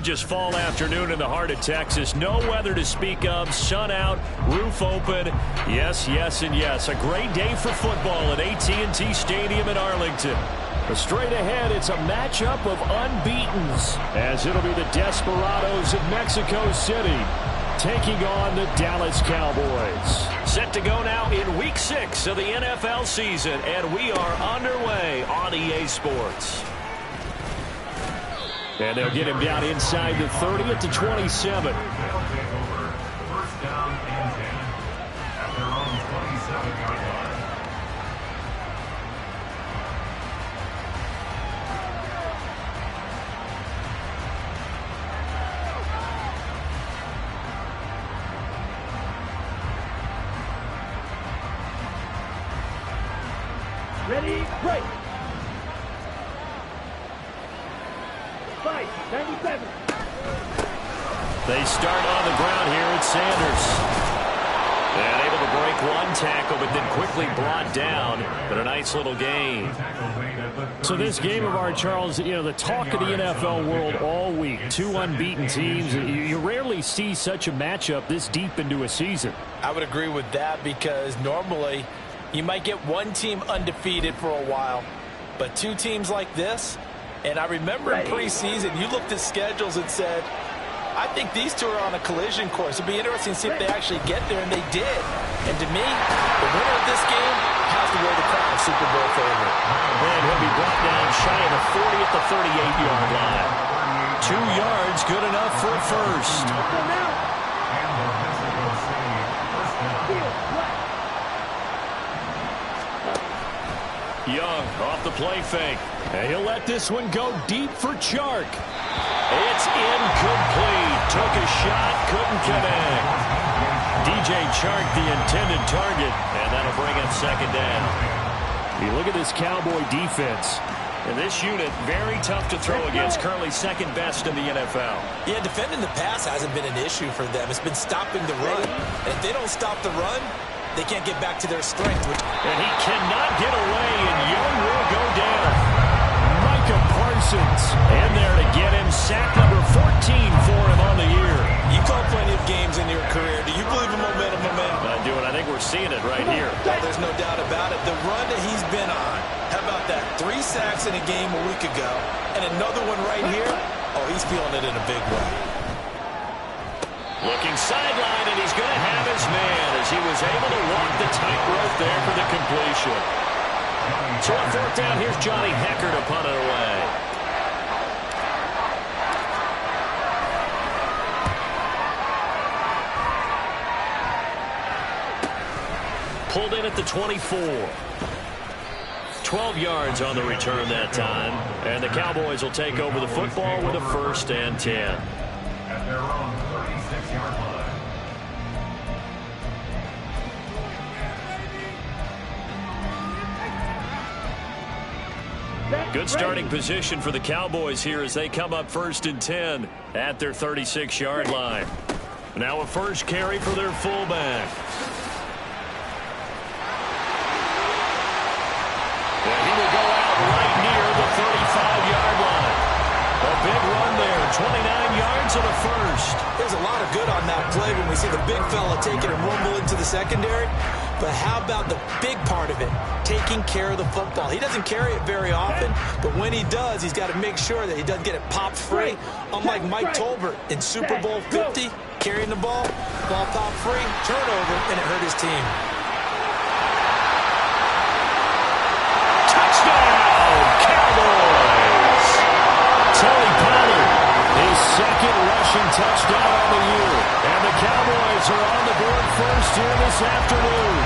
gorgeous fall afternoon in the heart of Texas. No weather to speak of. Sun out, roof open. Yes, yes, and yes. A great day for football at AT&T Stadium in Arlington. But straight ahead, it's a matchup of unbeatens, as it'll be the Desperados of Mexico City taking on the Dallas Cowboys. Set to go now in Week 6 of the NFL season, and we are underway on EA Sports. And they'll get him down inside the 30 at the 27. First down and 10 at their own 27-yard line. Ready, break. 97. They start on the ground here at Sanders. And able to break one tackle, but then quickly brought down. But a nice little gain. So this game of ours, Charles, you know, the talk of the NFL world all week. Two unbeaten teams. You rarely see such a matchup this deep into a season. I would agree with that because normally you might get one team undefeated for a while. But two teams like this, and I remember in preseason, you looked at schedules and said, I think these two are on a collision course. It'd be interesting to see if they actually get there, and they did. And to me, the winner of this game has to wear the crown of Super Bowl favorite. And he'll be brought down shy of the 40 at the 38-yard line. 2 yards, good enough for a first. Young off the play fake. And he'll let this one go deep for Chark. It's incomplete. Took a shot, couldn't connect. DJ Chark, the intended target, and that'll bring up second down. You look at this Cowboy defense. And this unit, very tough to throw against, currently second best in the NFL. Yeah, defending the pass hasn't been an issue for them. It's been stopping the run. And if they don't stop the run, they can't get back to their strength. And he cannot get away, and Young will go down. Micah Parsons in there to get him. Sack number 14 for him on the year. You call plenty of games in your career. Do you believe in momentum? I do, and I think we're seeing it right here. Oh, there's no doubt about it. The run that he's been on. How about that? 3 sacks in a game a week ago, and another one right here. Oh, he's feeling it in a big way. Looking sideline, and he's going to have his man as he was able to walk the tightrope there for the completion. So on fourth down, here's Johnny Hecker to punt it away. Pulled in at the 24. 12 yards on the return that time. And the Cowboys will take over the football with a 1st and 10. At their own 36-yard line. Good starting position for the Cowboys here as they come up 1st and 10 at their 36-yard line. Now a first carry for their fullback. And he will go out right near the 35-yard line. A big run there, 29 yards and a first. There's a lot of good on that play when we see the big fella taking a rumble into the secondary. But how about the big part of it, taking care of the football? He doesn't carry it very often, but when he does, he's got to make sure that he doesn't get it popped free. Unlike Mike Tolbert in Super Bowl 50, carrying the ball popped free, turnover, and it hurt his team. Touchdown, Cowboys! Tony Pollard, his second rushing touchdown on the year. And the Cowboys are on the board first here this afternoon.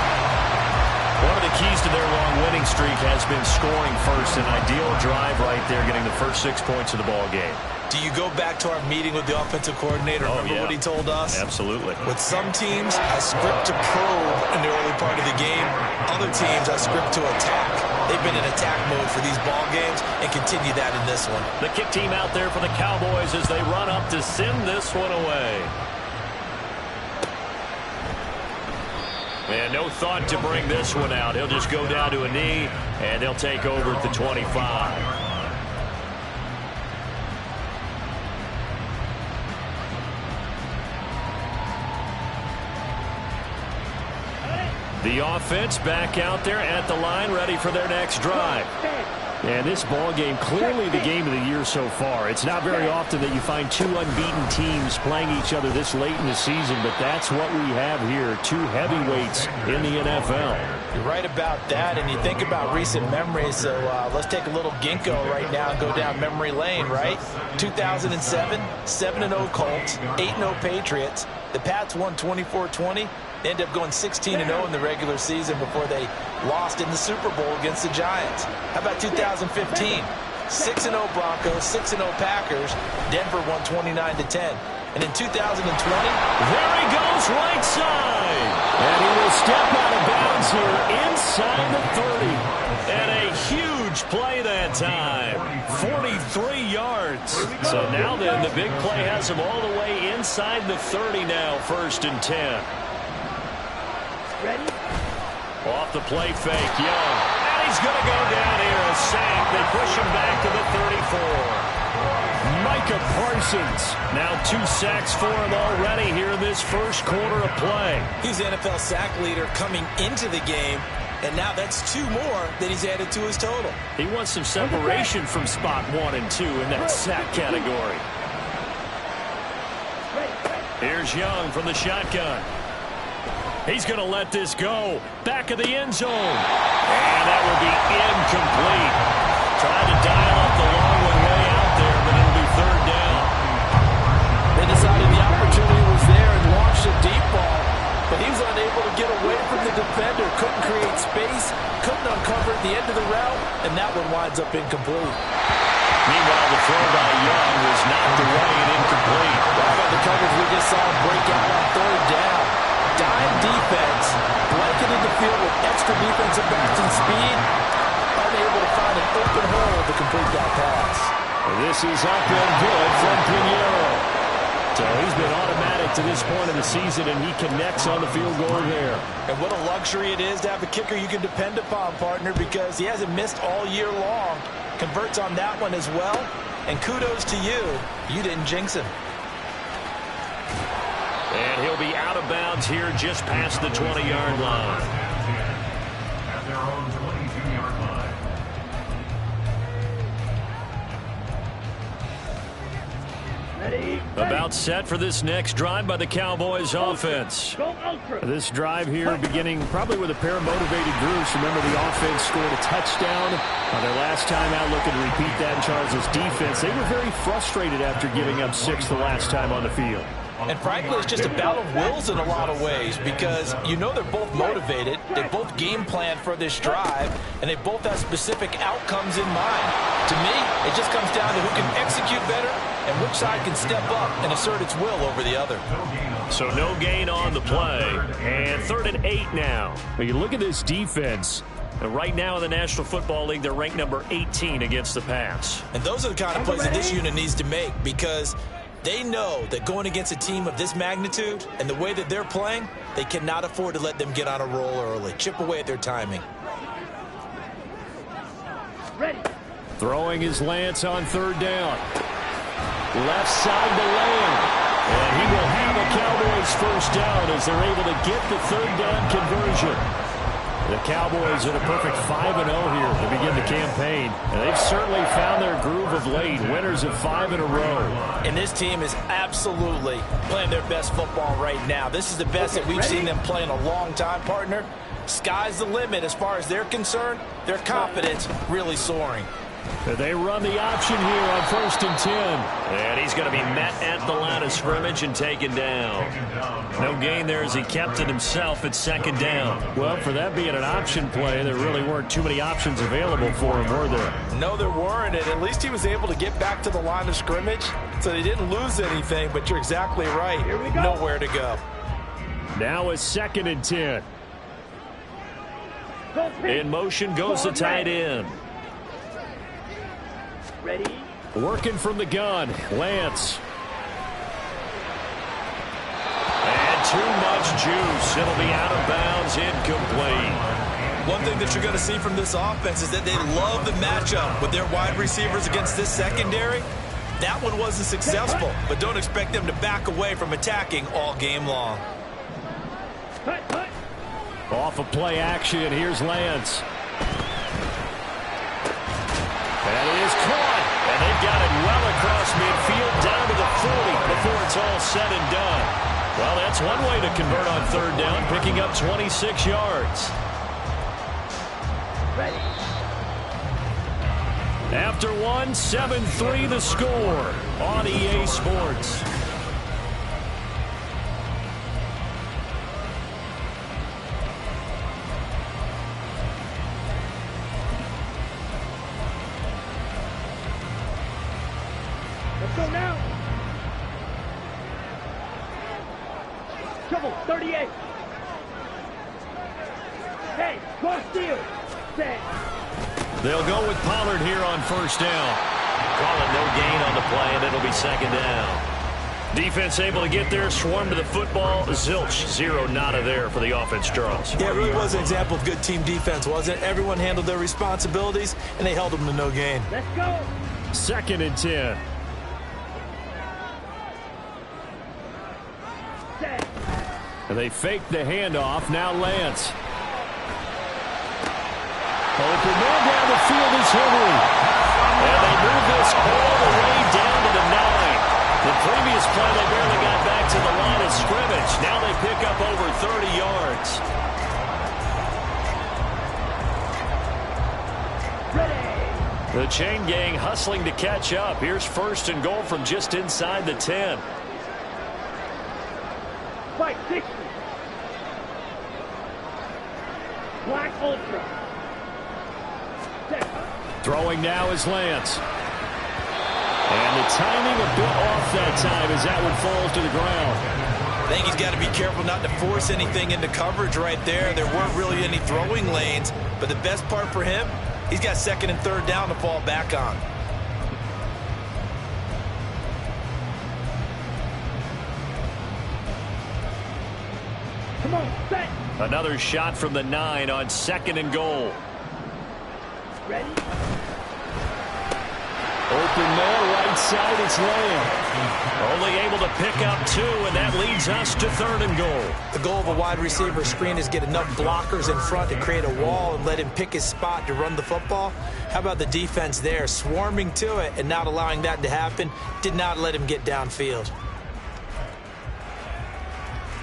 One of the keys to their long winning streak has been scoring first. An ideal drive right there, getting the first 6 points of the ball game. Do you go back to our meeting with the offensive coordinator? Remember what he told us? Absolutely. With some teams, I script to probe in the early part of the game. Other teams, I script to attack. They've been in attack mode for these ball games and continue that in this one. The kick team out there for the Cowboys as they run up to send this one away. And no thought to bring this one out. He'll just go down to a knee, and they'll take over at the 25. The offense back out there at the line, ready for their next drive. And this ball game, clearly the game of the year so far. It's not very often that you find two unbeaten teams playing each other this late in the season, but that's what we have here, two heavyweights in the NFL. You're right about that, and you think about recent memories, so let's take a little ginkgo right now and go down memory lane, right? 2007, 7-0 Colts, 8-0 Patriots. The Pats won 24-20. They ended up going 16-0 in the regular season before they lost in the Super Bowl against the Giants. How about 2015? 6-0 Broncos, 6-0 Packers. Denver won 29-10. And in 2020, there he goes right side. And he will step out of bounds here inside the 30. And a huge play that time. 43 yards. So now then, the big play has him all the way inside the 30 now, 1st and 10. Ready? Off the play fake, Young. And he's going to go down here, a sack. They push him back to the 34. Micah Parsons. Now 2 sacks for him already here in this first quarter of play. he's the NFL sack leader coming into the game, and now that's 2 more that he's added to his total. He wants some separation from spot 1 and 2 in that sack category. Here's Young from the shotgun. He's going to let this go. Back of the end zone. And that will be incomplete. Tried to dial up the long one way out there, but it'll be 3rd down. They decided the opportunity was there and launched a deep ball, but he was unable to get away from the defender. Couldn't create space, couldn't uncover the end of the route, and that one winds up incomplete. Meanwhile, the throw by Young was knocked away and incomplete. How about the coverage we just saw him break out on 3rd down? Dime defense, blanketed the field with extra defensive backs and speed, unable to find an open hole to complete that pass. This is up and good from Pinheiro. So he's been automatic to this point of the season, and he connects on the field goal there. And what a luxury it is to have a kicker you can depend upon, partner, because he hasn't missed all year long. Converts on that one as well, and kudos to you. You didn't jinx him. And he'll be out of bounds here just past the 20-yard line. At their own 22-yard line. Ready? About set for this next drive by the Cowboys offense. Go ultra. This drive here beginning probably with a pair of motivated groups. Remember, the offense scored a touchdown on their last time out. Looking to repeat that in Charles' defense. They were very frustrated after giving up 6 the last time on the field. And frankly, it's just a battle of wills in a lot of ways, because you know they're both motivated, they both game plan for this drive, and they both have specific outcomes in mind. To me, it just comes down to who can execute better and which side can step up and assert its will over the other. So no gain on the play. And 3rd and 8 now. When you look at this defense, And right now in the National Football League, they're ranked number 18 against the pass. And those are the kind of plays that this unit needs to make, because they know that going against a team of this magnitude and the way that they're playing, they cannot afford to let them get on a roll early. Chip away at their timing. Ready. throwing his Lance on 3rd down. Left side to Lamb. And he will have a Cowboys 1st down as they're able to get the 3rd down conversion. The Cowboys in a perfect 5-0 here to begin the campaign. And they've certainly found their groove of late. Winners of 5 in a row. And this team is absolutely playing their best football right now. This is the best that we've seen them play in a long time, partner. Sky's the limit as far as they're concerned. Their confidence really soaring. They run the option here on 1st and 10. And he's going to be met at the line of scrimmage and taken down. No gain there as he kept it himself at 2nd down. Well, for that being an option play, there really weren't too many options available for him, were there? No, there weren't, and at least he was able to get back to the line of scrimmage, so they didn't lose anything, but you're exactly right. Here we go. Nowhere to go. Now it's 2nd and 10. Go pitch. In motion goes the tight end. Ready. Working from the gun, Lance. And too much juice. It'll be out of bounds, incomplete. One thing that you're going to see from this offense is that they love the matchup with their wide receivers against this secondary. That one wasn't successful, but don't expect them to back away from attacking all game long. Cut, cut. Off of play action, here's Lance. And it is caught. And they've got it well across midfield down to the 40 before it's all said and done. Well, that's one way to convert on third down, picking up 26 yards. Ready. After one, 7-3 the score on EA Sports. Let's go now. Trouble, 38. Hey, cross field. Set. They'll go with Pollard here on first down. Call it no gain on the play, and it'll be second down. Defense able to get there, swarm to the football. Zilch, 0 nada there for the offense, Charles. Yeah, it really was an example of good team defense, wasn't it? Everyone handled their responsibilities, and they held them to no gain. Let's go. 2nd and 10. Set. And they fake the handoff. Now Lance. Open man down the field is Henry. And they move this all the way down to the 9. The previous play, they barely got back to the line of scrimmage. Now they pick up over 30 yards. Ready. The chain gang hustling to catch up. Here's 1st and goal from just inside the 10. Fight 60. Black Ultra. Set. Throwing now is Lance. And the timing a bit off that time as that one falls to the ground. I think he's got to be careful not to force anything into coverage right there. There weren't really any throwing lanes, but the best part for him, he's got 2nd and 3rd down to fall back on. Come on, set. Another shot from the 9 on 2nd and goal. Ready. Open man, right side, it's Lamb. Only able to pick up 2, and that leads us to 3rd and goal. The goal of a wide receiver screen is get enough blockers in front to create a wall and let him pick his spot to run the football. How about the defense there, swarming to it and not allowing that to happen? Did not let him get downfield.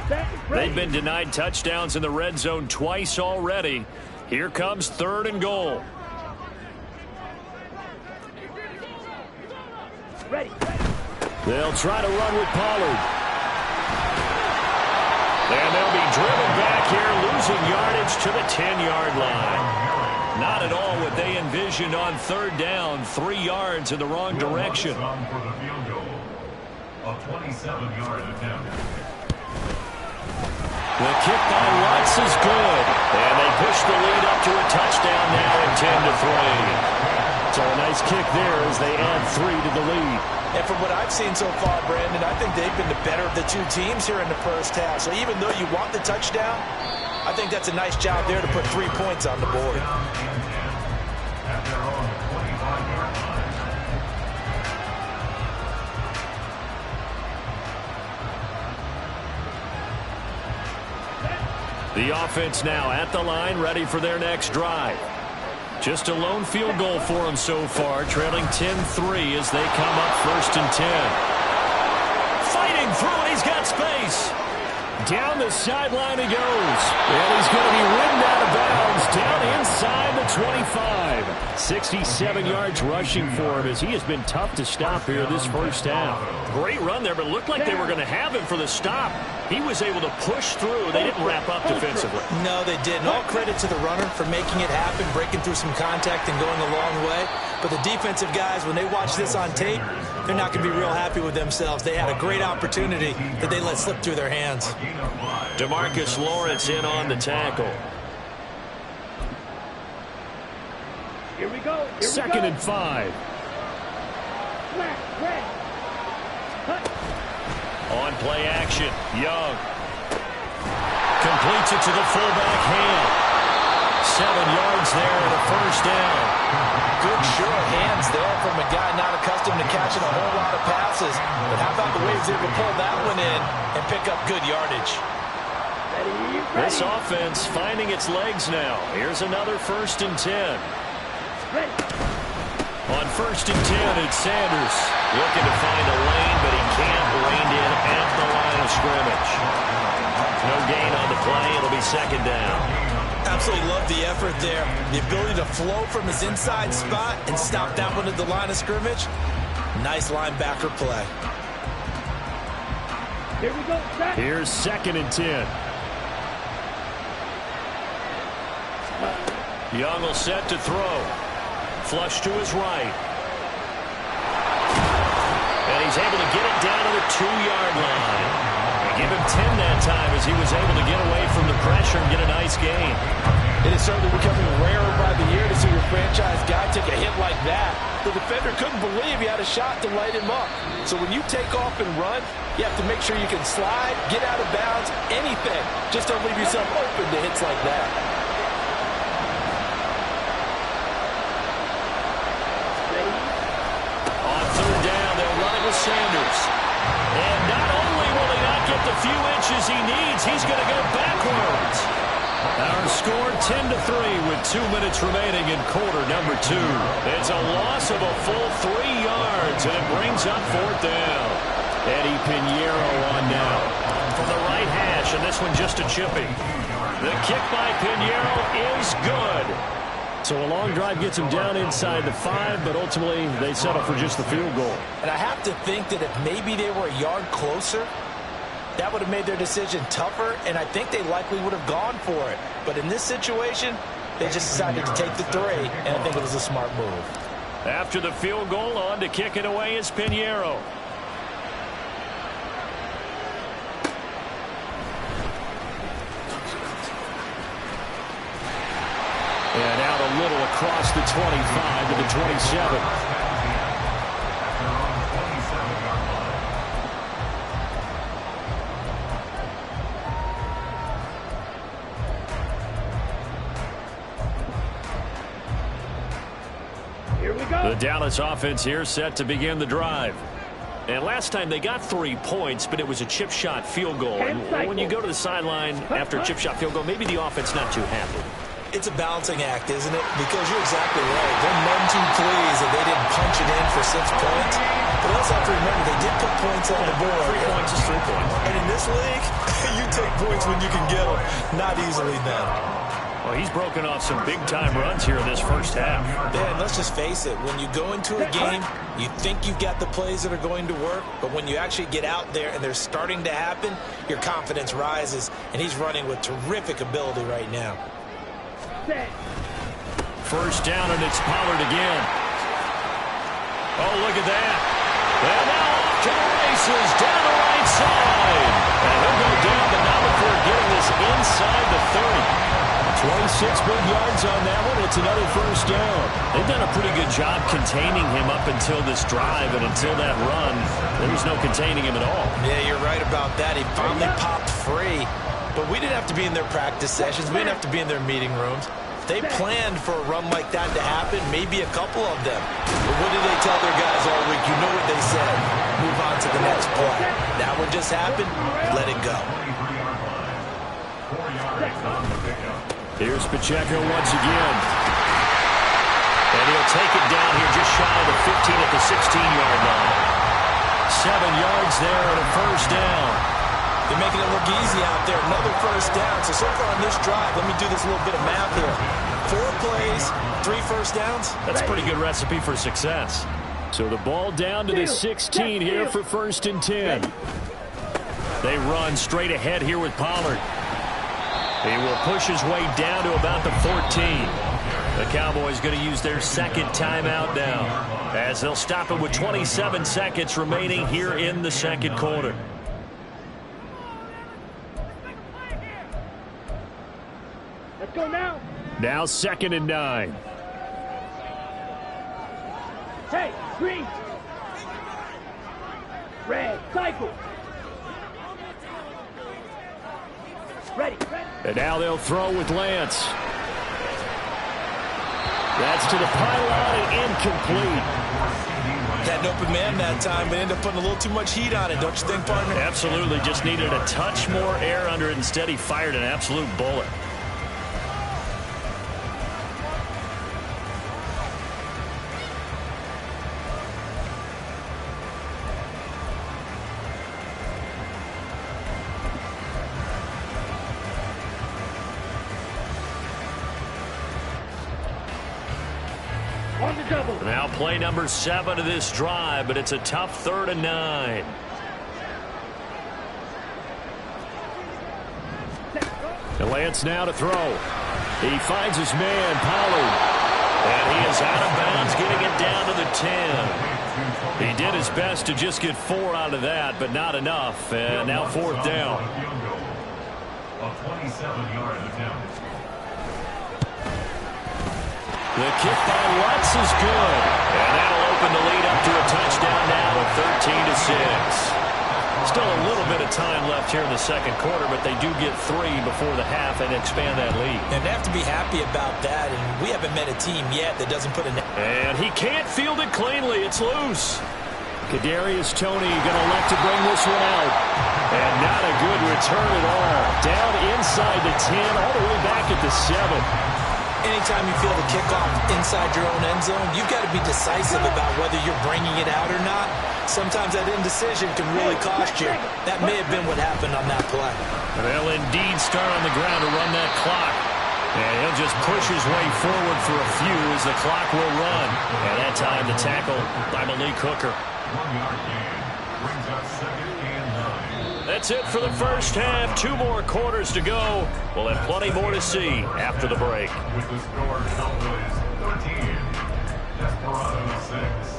Set. Ready. They've been denied touchdowns in the red zone twice already. Here comes 3rd and goal. Ready. They'll try to run with Pollard. And they'll be driven back here, losing yardage to the 10-yard line. Not at all what they envisioned on 3rd down. 3 yards in the wrong direction. For the field goal. A 27-yard attempt. The kick by Lutz is good. And they push the lead up to a touchdown now at 10-3. So a nice kick there as they add 3 to the lead. And from what I've seen so far, Brandon, I think they've been the better of the two teams here in the first half. So even though you want the touchdown, I think that's a nice job there to put 3 points on the board. At their own 25-yard line. The offense now at the line, ready for their next drive. Just a lone field goal for them so far, trailing 10-3 as they come up 1st and 10. Fighting through it, he's got space. Down the sideline he goes. And he's going to be ridden out of bounds down inside the 25. 67 yards rushing for him as he has been tough to stop here this first half. Great run there, but it looked like they were going to have him for the stop. He was able to push through. They didn't wrap up defensively. No, they didn't. All credit to the runner for making it happen, breaking through some contact and going a long way. But the defensive guys, when they watch this on tape, they're not going to be real happy with themselves. They had a great opportunity that they let slip through their hands. DeMarcus Lawrence in on the tackle. Here we go. Here 2nd we go. and 5. Flat. Red. Cut. On play action, Young. Completes it to the fullback hand. 7 yards there and a first down. Good sure hands there from a guy not accustomed to catching a whole lot of passes. But how about the way he was able to pull that one in and pick up good yardage? This offense finding its legs now. Here's another 1st and 10. Ready. On 1st and 10, it's Sanders looking to find a lane, but he can't. Reined in at the line of scrimmage. No gain on the play. It'll be 2nd down. Absolutely love the effort there. The ability to flow from his inside spot and stop that one at the line of scrimmage. Nice linebacker play. Here we go. Set. Here's 2nd and 10. Young will set to throw. Flush to his right. And he's able to get it down to the 2-yard line. They give him 10 that time as he was able to get away from the pressure and get a nice gain. It is certainly becoming rarer by the year to see your franchise guy take a hit like that. The defender couldn't believe he had a shot to light him up. So when you take off and run, you have to make sure you can slide, get out of bounds, anything. Just don't leave yourself open to hits like that. Sanders. And not only will he not get the few inches he needs, he's going to go backwards. Our score 10-3 with 2 minutes remaining in quarter number 2. It's a loss of a full 3 yards, and it brings up 4th down. Eddie Pinheiro on now from the right hash, and this one just a chippy. The kick by Pinheiro is good. So a long drive gets him down inside the 5, but ultimately they settle for just the field goal. And I have to think that if maybe they were a yard closer, that would have made their decision tougher, and I think they likely would have gone for it. But in this situation, they just decided to take the 3, and I think it was a smart move. After the field goal, on to kick it away is Pinheiro. And out a little across the 25 to the 27. Here we go. The Dallas offense here set to begin the drive. And last time they got 3 points, but it was a chip shot field goal. And when you go to the sideline after a chip shot field goal, maybe the offense not too happy. It's a balancing act, isn't it? Because you're exactly right. They're none too pleased that they didn't punch it in for 6 points. But also have to remember, they did put points on the board. 3 points is 3 points. And in this league, you take points when you can get them. Not easily done. Well, he's broken off some big-time runs here in this first half. Yeah, and let's just face it. When you go into a game, you think you've got the plays that are going to work. But when you actually get out there and they're starting to happen, your confidence rises. And he's running with terrific ability right now. First down, and it's Pollard again. Oh, look at that. And now off to the races, down the right side. And he'll go down, but not before getting this inside the 30. 26 big yards on that one. It's another first down. They've done a pretty good job containing him up until this drive, and until that run, there was no containing him at all. Yeah, you're right about that. He finally popped free. But we didn't have to be in their practice sessions. We didn't have to be in their meeting rooms. They planned for a run like that to happen, maybe a couple of them. But what did they tell their guys all week? You know what they said. Move on to the next play. That one just happened. Let it go. Here's Pacheco once again. And he'll take it down here just shy of the 15 at the 16-yard line. 7 yards there and a first down. They're making it look easy out there. Another first down. So far on this drive, let me do this little bit of math here. 4 plays, 3 first downs. That's a pretty good recipe for success. So the ball down to the 16 here for first and 10. They run straight ahead here with Pollard. He will push his way down to about the 14. The Cowboys going to use their second timeout now, as they'll stop it with 27 seconds remaining here in the second quarter. Let's go now. Now 2nd and 9. Hey, green. Red, cycle. Ready. And now they'll throw with Lance. That's to the pylon and incomplete. Had an open man that time, but ended up putting a little too much heat on it, don't you think, partner? Absolutely. Just needed a touch more air under it. Instead, he fired an absolute bullet. On the double. Now play number 7 of this drive, but it's a tough 3rd and 9. And Lance now to throw. He finds his man, Pollard. And he is out of bounds, getting it down to the 10. He did his best to just get 4 out of that, but not enough. And now 4th down. A 27-yard attempt. The kick by Lutz is good. And that'll open the lead up to a touchdown now at 13-6. Still a little bit of time left here in the second quarter, but they do get 3 before the half and expand that lead. And they have to be happy about that, and we haven't met a team yet that doesn't put a... And he can't field it cleanly. It's loose. Kadarius Toney going to elect to bring this one out. And not a good return at all. Down inside the 10, all the way back at the 7. Anytime you feel the kickoff inside your own end zone, you've got to be decisive about whether you're bringing it out or not. Sometimes that indecision can really cost you. That may have been what happened on that play. They'll indeed start on the ground to run that clock. And he'll just push his way forward for a few as the clock will run. And that time the tackle by Malik Hooker. 1-yard gain. Brings up 2nd and 9. That's it for the first half. 2 more quarters to go. We'll have plenty more to see after the break. With the score, Cowboys 13, Desperado 6.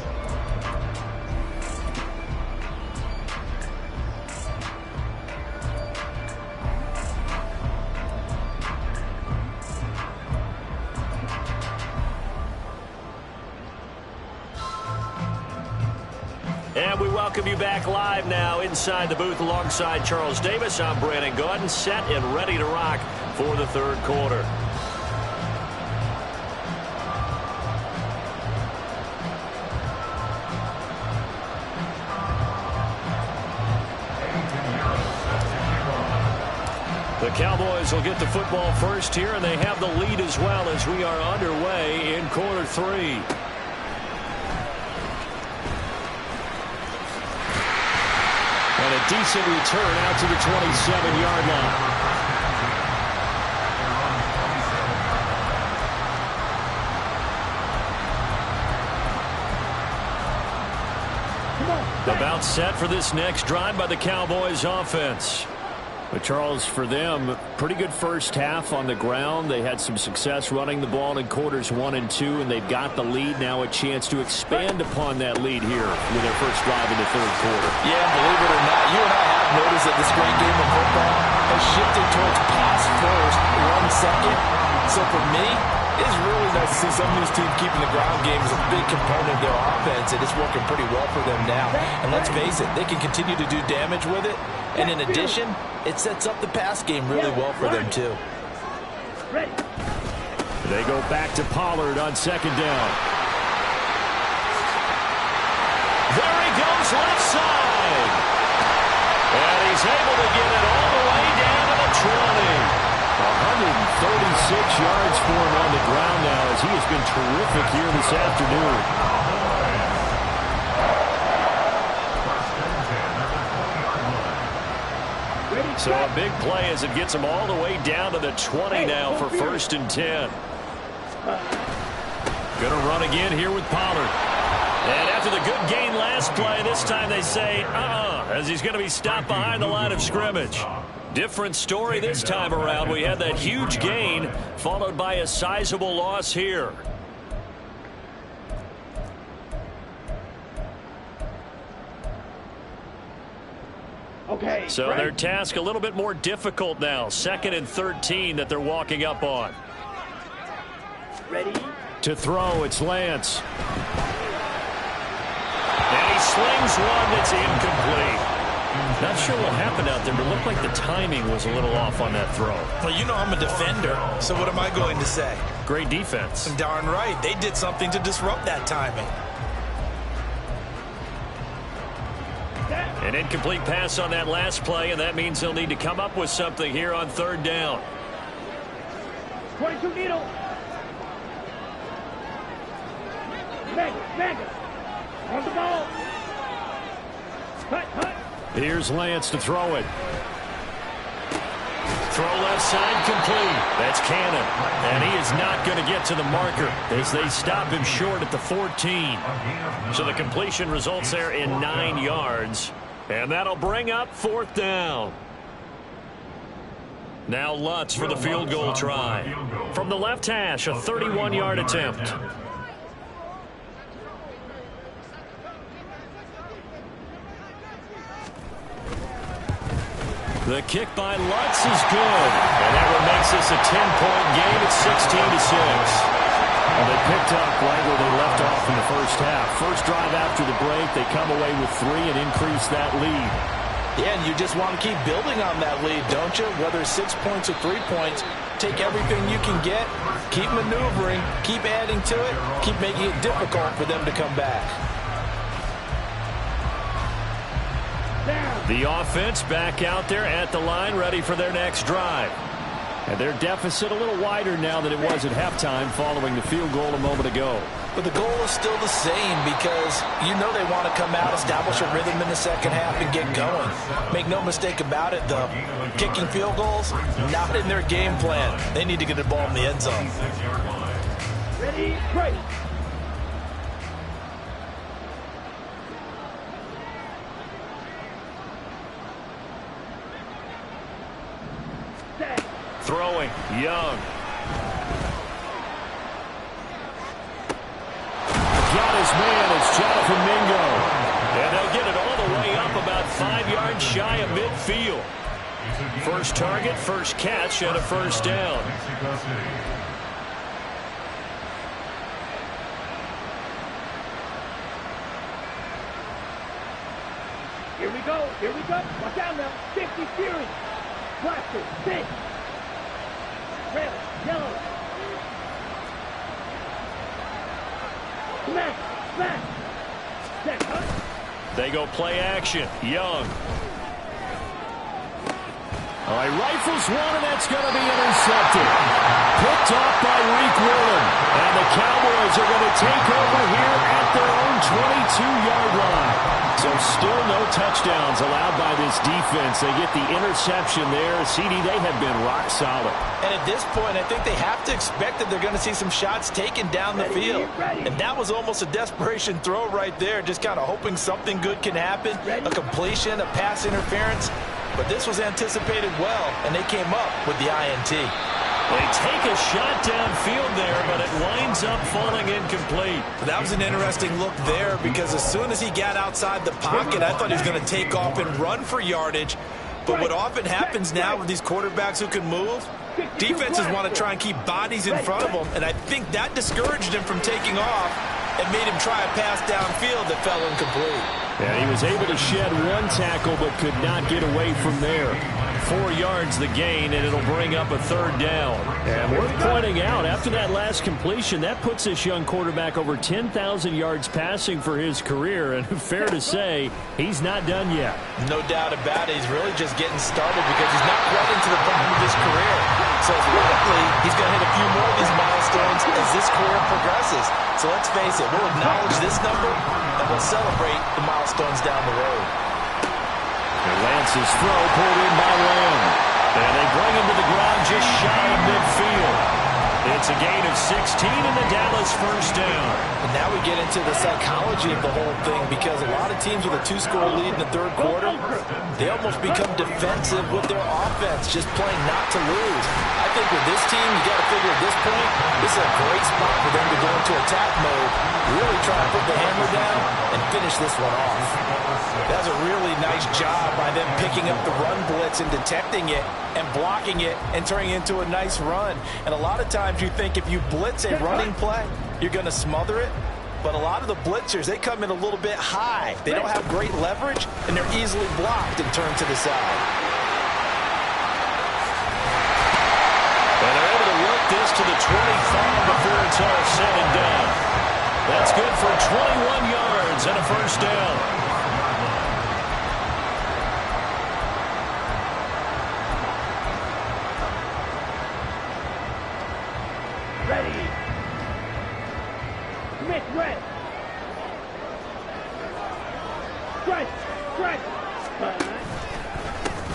And we welcome you back live now inside the booth alongside Charles Davis. I'm Brandon Gaudin, set and ready to rock for the third quarter. The Cowboys will get the football first here, and they have the lead as well as we are underway in quarter 3. And a decent return out to the 27-yard line. About set for this next drive by the Cowboys offense. But Charles, for them, pretty good first half on the ground. They had some success running the ball in quarters 1 and 2, and they've got the lead. Now a chance to expand upon that lead here with their first drive in the third quarter. Yeah, believe it or not, you and I have noticed that this great game of football has shifted towards pass first, run second. So for me, it's really nice to see some of these teams keeping the ground game as a big component of their offense, and it's working pretty well for them now. And let's face it, they can continue to do damage with it. And in addition, it sets up the pass game really well for them, too. Ready. They go back to Pollard on second down. There he goes, left side. And he's able to get it all the way down to the 20. 136 yards for him on the ground now as he has been terrific here this afternoon. So a big play as it gets him all the way down to the 20 now for 1st and 10. Going to run again here with Pollard. And after the good gain last play, this time they say, as he's going to be stopped behind the line of scrimmage. Different story this time around. We had that huge gain followed by a sizable loss here. Okay. So their task a little bit more difficult now. 2nd and 13 that they're walking up on. Ready. To throw, it's Lance. And he slings one that's incomplete. Not sure what happened out there, but it looked like the timing was a little off on that throw. Well, you know I'm a defender, so what am I going to say? Great defense. Darn right. They did something to disrupt that timing. An incomplete pass on that last play, and that means they'll need to come up with something here on third down. 22 needle. Mega. On the ball. Cut. Here's Lance to throw it. Throw left side complete. That's Cannon. And he is not going to get to the marker as they stop him short at the 14. So the completion results there in 9 yards. And that'll bring up fourth down. Now Lutz for the field goal try. From the left hash, a 31-yard attempt. The kick by Lutz is good. And that one makes this a 10-point game. It's 16-6. Well, they picked up right where they left off in the first half. First drive after the break, they come away with 3 and increase that lead. Yeah, and you just want to keep building on that lead, don't you? Whether it's 6 points or 3 points, take everything you can get, keep maneuvering, keep adding to it, keep making it difficult for them to come back. The offense back out there at the line, ready for their next drive. And their deficit a little wider now than it was at halftime following the field goal a moment ago. But the goal is still the same because you know they want to come out, establish a rhythm in the second half, and get going. Make no mistake about it, though. Kicking field goals, not in their game plan. They need to get the ball in the end zone. Ready, break. Throwing, Young. Got his man, it's Jonathan Mingo. And they'll get it all the way up about 5 yards shy of midfield. First target, first catch, and a first down. Here we go. Watch out now. 50 Fury. Blaster, 6. Red, yellow. Smash. Set, They go play action. Young. All right, rifles one, and that's going to be intercepted. Picked off by Reek Willen. And the Cowboys are going to take over here at their own 22-yard line. So still no touchdowns allowed by this defense. They get the interception there. CD, they have been rock solid. And at this point, I think they have to expect that they're going to see some shots taken down the field. And that was almost a desperation throw right there, just kind of hoping something good can happen, a completion, a pass interference. But this was anticipated well, and they came up with the INT. They take a shot downfield there, but it winds up falling incomplete. That was an interesting look there because as soon as he got outside the pocket, I thought he was going to take off and run for yardage. But what often happens now with these quarterbacks who can move, defenses want to try and keep bodies in front of them, and I think that discouraged him from taking off and made him try a pass downfield that fell incomplete. Yeah, he was able to shed one tackle but could not get away from there. 4 yards the gain, and it'll bring up a third down. And worth pointing out, after that last completion, that puts this young quarterback over 10,000 yards passing for his career. And fair to say, he's not done yet. No doubt about it. He's really just getting started because he's not quite into the prime of his career. So it's likely he's going to hit a few more of these milestones as this career progresses. So let's face it, we'll acknowledge this number, and we'll celebrate the milestones down the road. Lance's throw pulled in by Lamb. And they bring him to the ground just shy of midfield. It's a gain of 16 and the Dallas first down. And now we get into the psychology of the whole thing because a lot of teams with a 2-score lead in the third quarter, they almost become defensive with their offense, just playing not to lose. I think with this team, you got to figure at this point, this is a great spot for them to go into attack mode, really try to put the hammer down and finish this one off. That was a really nice job by them picking up the run blitz and detecting it and blocking it and turning it into a nice run. And a lot of times you think if you blitz a running play, you're going to smother it. But a lot of the blitzers, they come in a little bit high. They don't have great leverage, and they're easily blocked and turned to the side. And they're able to work this to the 25 before it's all said and done. That's good for 21 yards and a first down.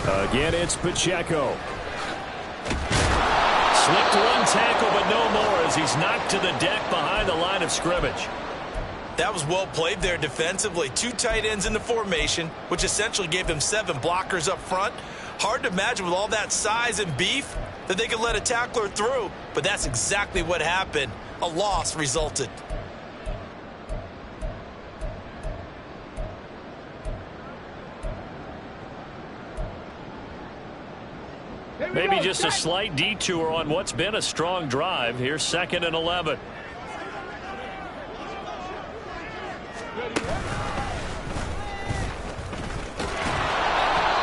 Again, it's Pacheco. Slipped one tackle, but no more as he's knocked to the deck behind the line of scrimmage. That was well played there defensively. 2 tight ends in the formation, which essentially gave them 7 blockers up front. Hard to imagine with all that size and beef that they could let a tackler through, but that's exactly what happened. A loss resulted. Maybe just a slight detour on what's been a strong drive. Here's 2nd and 11.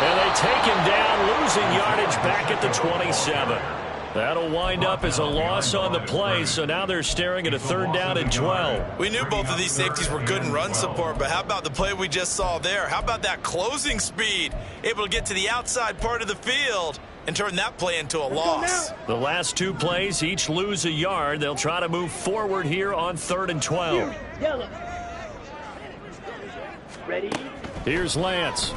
And they take him down, losing yardage back at the 27. That'll wind up as a loss on the play, so now they're staring at a 3rd down and 12. We knew both of these safeties were good in run support, but how about the play we just saw there? How about that closing speed? Able to get to the outside part of the field and turn that play into a loss. The last 2 plays each lose a yard. They'll try to move forward here on 3rd and 12. Ready? Here's Lance.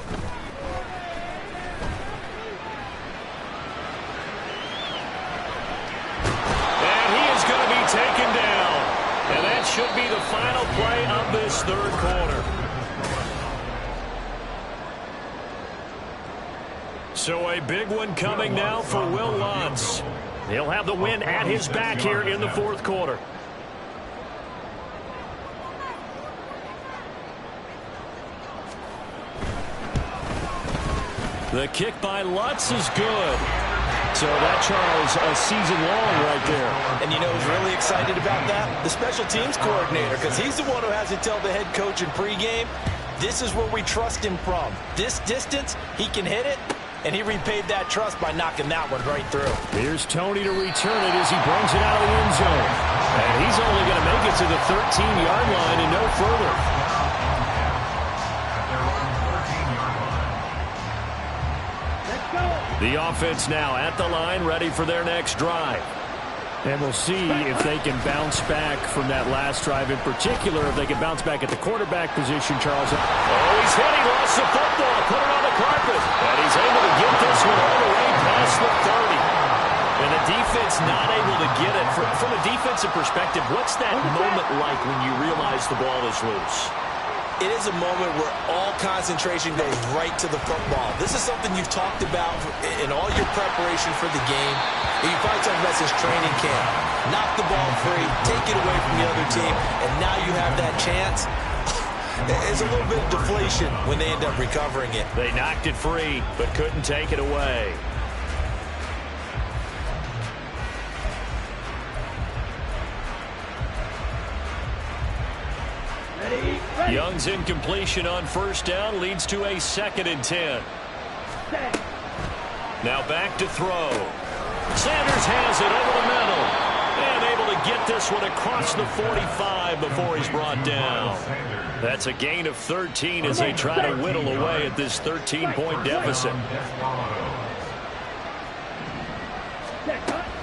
And he is going to be taken down. And that should be the final play of this 3rd quarter. So a big one coming now for Will Lutz. He'll have the win at his back here in the 4th quarter. The kick by Lutz is good. So that, Charles, a season long right there. And you know who's really excited about that? The special teams coordinator, because he's the one who has to tell the head coach in pregame, this is where we trust him from. This distance, he can hit it. And he repaid that trust by knocking that one right through. Here's Tony to return it as he brings it out of the end zone. And he's only going to make it to the 13-yard line and no further. Let's go. The offense now at the line, ready for their next drive. And we'll see if they can bounce back from that last drive. In particular, if they can bounce back at the quarterback position, Charles. Oh, he's hit. He lost the football. Put it on the carpet. And he's able to get this one all the way past the 30. And the defense not able to get it. From a defensive perspective, what's that moment like when you realize the ball is loose? It is a moment where all concentration goes right to the football. This is something you've talked about in all your preparation for the game. You probably talked about since training camp. Knock the ball free, take it away from the other team, and now you have that chance. There's a little bit of deflation when they end up recovering it. They knocked it free, but couldn't take it away. Ready? Young's incompletion on 1st down leads to a 2nd and 10. Set. Now back to throw. Sanders has it over the middle. And able to get this one across the 45 before he's brought down. That's a gain of 13 as they try to whittle away at this 13-point deficit.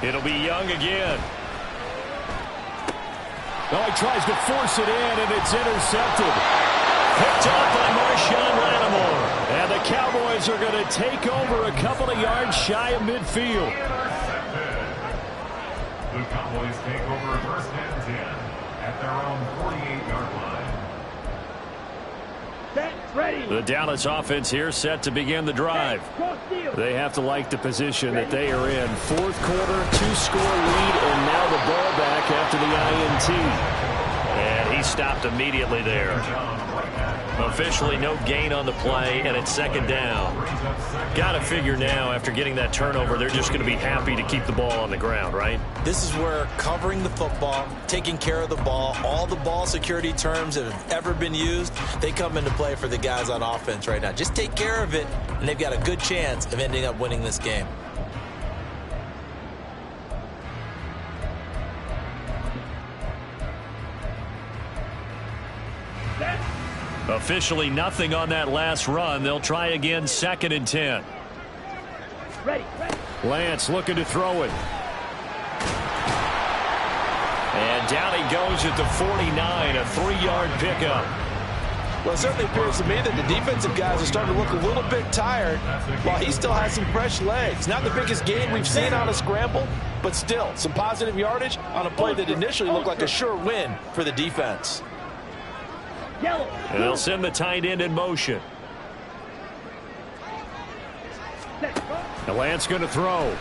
It'll be Young again. Oh, he tries to force it in, and it's intercepted. Picked up by Marshawn Lattimore. And the Cowboys are going to take over a couple of yards shy of midfield. The Cowboys take over 1st and 10 at their own 48-yard line. Set. Ready. The Dallas offense here set to begin the drive. They have to like the position that they are in. 4th quarter, 2-score lead, and now the ball back after the INT. And he stopped immediately there. Officially no gain on the play, and it's 2nd down. Got to figure now, after getting that turnover, they're just going to be happy to keep the ball on the ground, right? This is where covering the football, taking care of the ball, all the ball security terms that have ever been used, they come into play for the guys on offense right now. Just take care of it, and they've got a good chance of ending up winning this game. Officially nothing on that last run. They'll try again, 2nd and 10. Ready. Lance looking to throw it. And down he goes at the 49, a 3-yard pickup. Well, it certainly appears to me that the defensive guys are starting to look a little bit tired while he still has some fresh legs. Not the biggest gain we've seen on a scramble, but still some positive yardage on a play that initially looked like a sure win for the defense. And they'll send the tight end in motion. The Lance going to throw.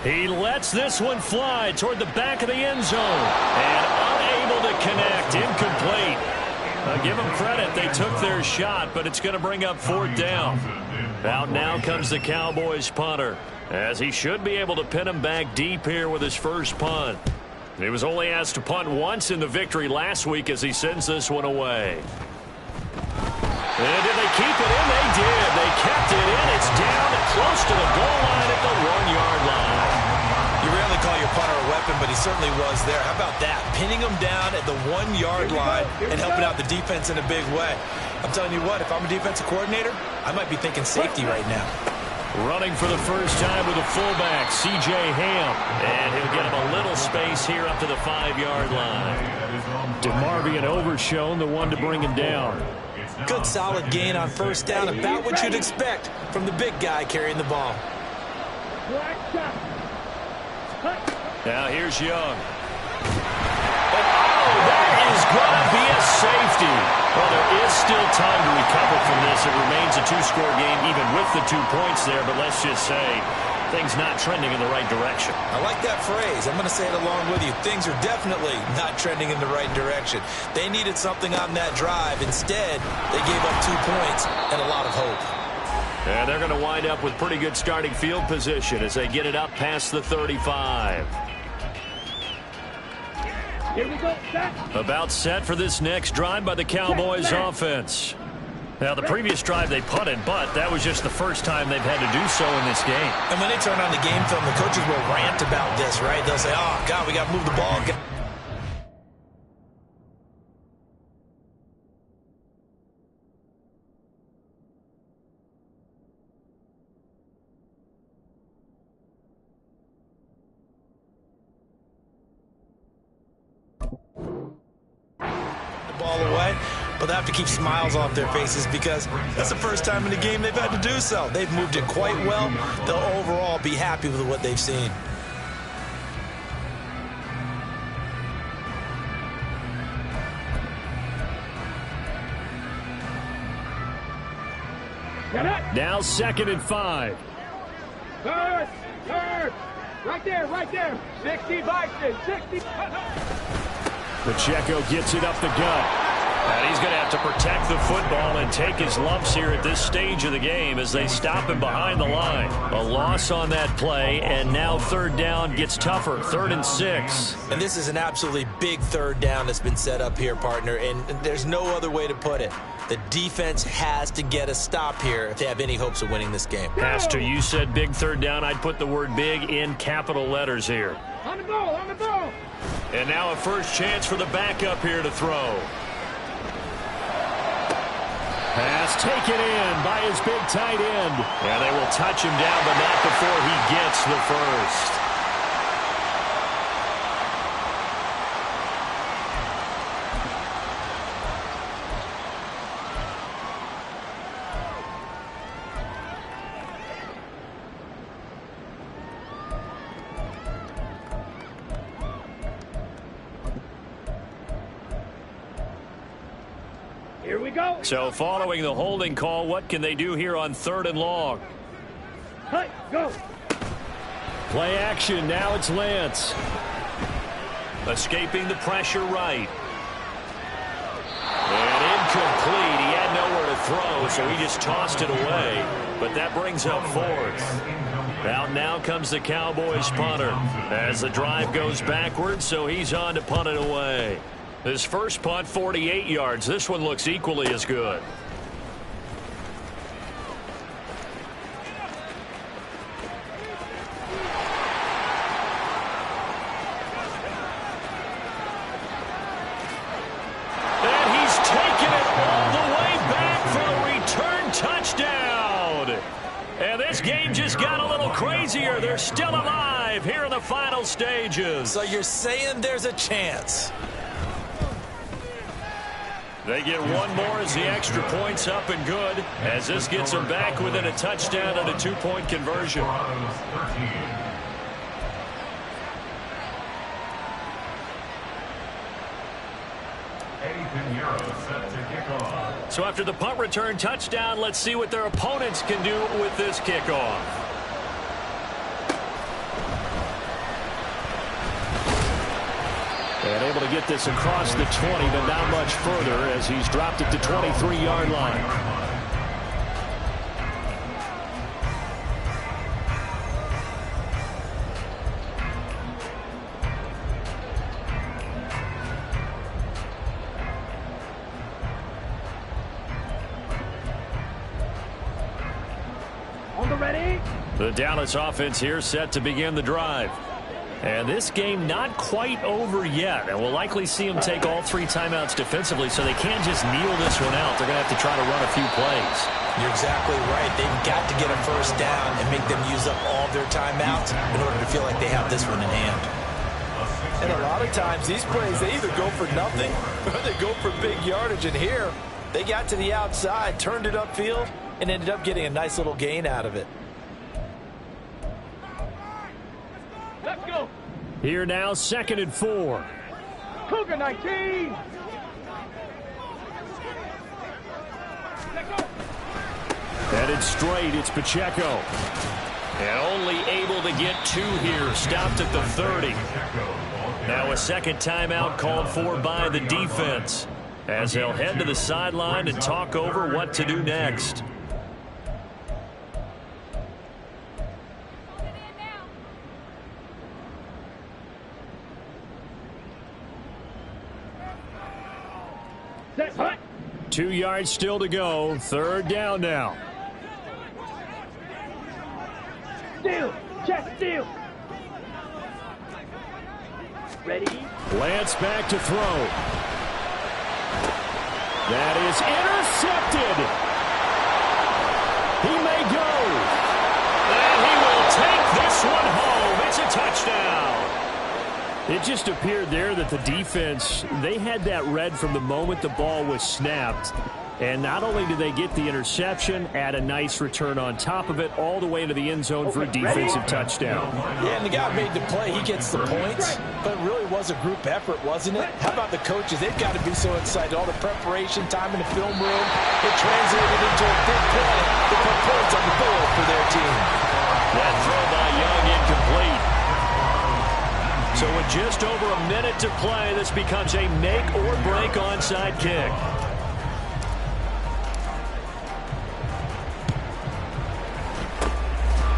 He lets this one fly toward the back of the end zone. And unable to connect. Incomplete. Give them credit. They took their shot, but it's going to bring up 4th down. Out now comes the Cowboys punter, as he should be able to pin him back deep here with his first punt. He was only asked to punt once in the victory last week as he sends this one away. And did they keep it in? They did. They kept it in. It's down and close to the goal line at the 1-yard line. You rarely call your punter a weapon, but he certainly was there. How about that? Pinning him down at the 1-yard line and helping out the defense in a big way. I'm telling you what, if I'm a defensive coordinator, I might be thinking safety right now. Running for the first time with a fullback, C.J. Ham. And he'll get him a little space here up to the 5-yard line. DeMarvion Overshown, the one to bring him down. Good solid gain on first down, about what you'd expect from the big guy carrying the ball. Now here's Young. And that is going to be a safety. Well, there is still time to recover from this. It remains a 2-score game even with the 2 points there, but let's just say things not trending in the right direction. I like that phrase. I'm going to say it along with you. Things are definitely not trending in the right direction. They needed something on that drive. Instead, they gave up 2 points and a lot of hope. And they're going to wind up with pretty good starting field position as they get it up past the 35. Here we go, set. About set for this next drive by the Cowboys offense. Now, the previous drive they punted, but that was just the first time they've had to do so in this game. And when they turn on the game film, the coaches will rant about this, right? They'll say, oh, God, we got to move the ball. Ball away, but they have to keep smiles off their faces because that's the first time in the game they've had to do so. They've moved it quite well. They'll overall be happy with what they've seen. Now 2nd and 5. Third. Right there. 60 Vikings, 60. Pacheco gets it up the gut. And he's going to have to protect the football and take his lumps here at this stage of the game as they stop him behind the line. A loss on that play, and now 3rd down gets tougher. 3rd and 6. And this is an absolutely big 3rd down that's been set up here, partner, and there's no other way to put it. The defense has to get a stop here if they have any hopes of winning this game. Pastor, you said big 3rd down. I'd put the word big in capital letters here. On the ball. And now a first chance for the backup here to throw. Pass taken in by his big tight end. And they will touch him down, but not before he gets the first. Here we go. So following the holding call, what can they do here on 3rd and long? Hey, go. Play action. Now it's Lance. Escaping the pressure right. And incomplete. He had nowhere to throw, so he just tossed it away. But that brings up 4th. Out now comes the Cowboys punter as the drive goes backwards, so he's on to punt it away. His first punt, 48 yards. This one looks equally as good. And he's taken it all the way back for the return touchdown. And this game just got a little crazier. They're still alive here in the final stages. So you're saying there's a chance? They get one more as the extra point's up and good, as this gets them back within a touchdown and a 2-point conversion. So after the punt return touchdown, let's see what their opponents can do with this kickoff. And able to get this across the 20, but not much further as he's dropped it to 23-yard line. The Dallas offense here set to begin the drive. And this game not quite over yet. And we'll likely see them take all 3 timeouts defensively, so they can't just kneel this one out. They're going to have to try to run a few plays. You're exactly right. They've got to get a first down and make them use up all their timeouts in order to feel like they have this one in hand. And a lot of times, these plays, they either go for nothing or they go for big yardage. And here, they got to the outside, turned it upfield, and ended up getting a nice little gain out of it. Let's go. Here now, 2nd and 4. Cougar 19. Headed straight, it's Pacheco. And only able to get 2 here, stopped at the 30. Now a second timeout called for by the defense, as they'll head to the sideline and talk over what to do next. Set, hut. 2 yards still to go. 3rd down now. Steal. Check steal. Ready. Lance back to throw. That is intercepted. He may go. And he will take this one home. It's a touchdown. It just appeared there that the defense, they had that read from the moment the ball was snapped. And not only did they get the interception, add a nice return on top of it, all the way into the end zone for a defensive touchdown. Yeah, and the guy made the play. He gets the points, but it really was a group effort, wasn't it? How about the coaches? They've got to be so excited. All the preparation, time in the film room, it translated into a big play to put points on the board for their team. That throw by Young incomplete. So with just over a minute to play, this becomes a make-or-break onside kick.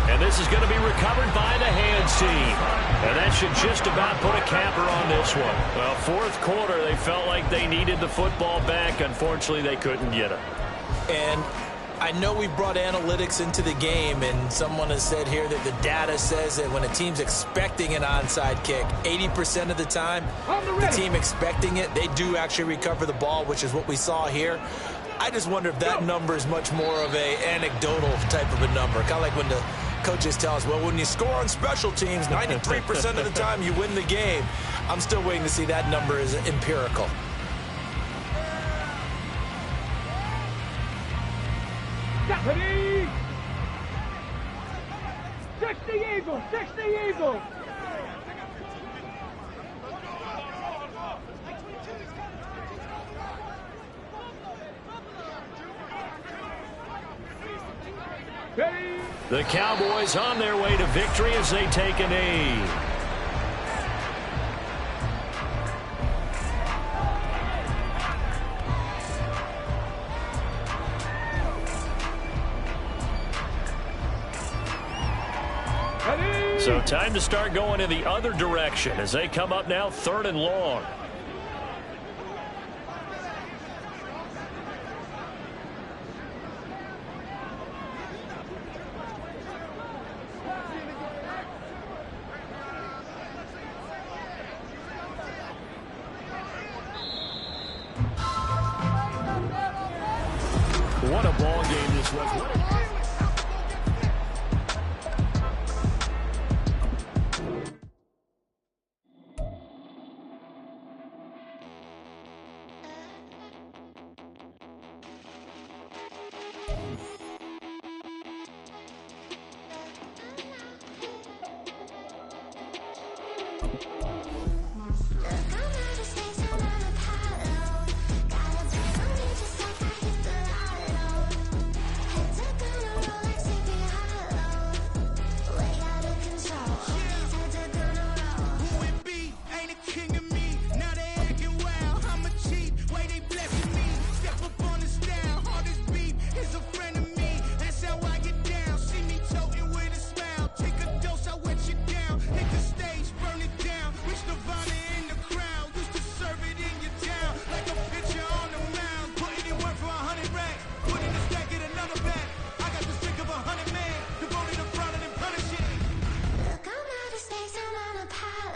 And this is going to be recovered by the hands team. And that should just about put a capper on this one. Well, 4th quarter, they felt like they needed the football back. Unfortunately, they couldn't get it. And I know we brought analytics into the game, and someone has said here that the data says that when a team's expecting an onside kick, 80% of the time, the team expecting it, they do actually recover the ball, which is what we saw here. I just wonder if that number is much more of an anecdotal type of a number. Kind of like when the coaches tell us, well, when you score on special teams, 93% of the time you win the game. I'm still waiting to see that number is empirical. Ready. 60 Eagles. 60 Eagles. Ready. The Cowboys on their way to victory as they take a knee. So time to start going in the other direction as they come up now 3rd and long.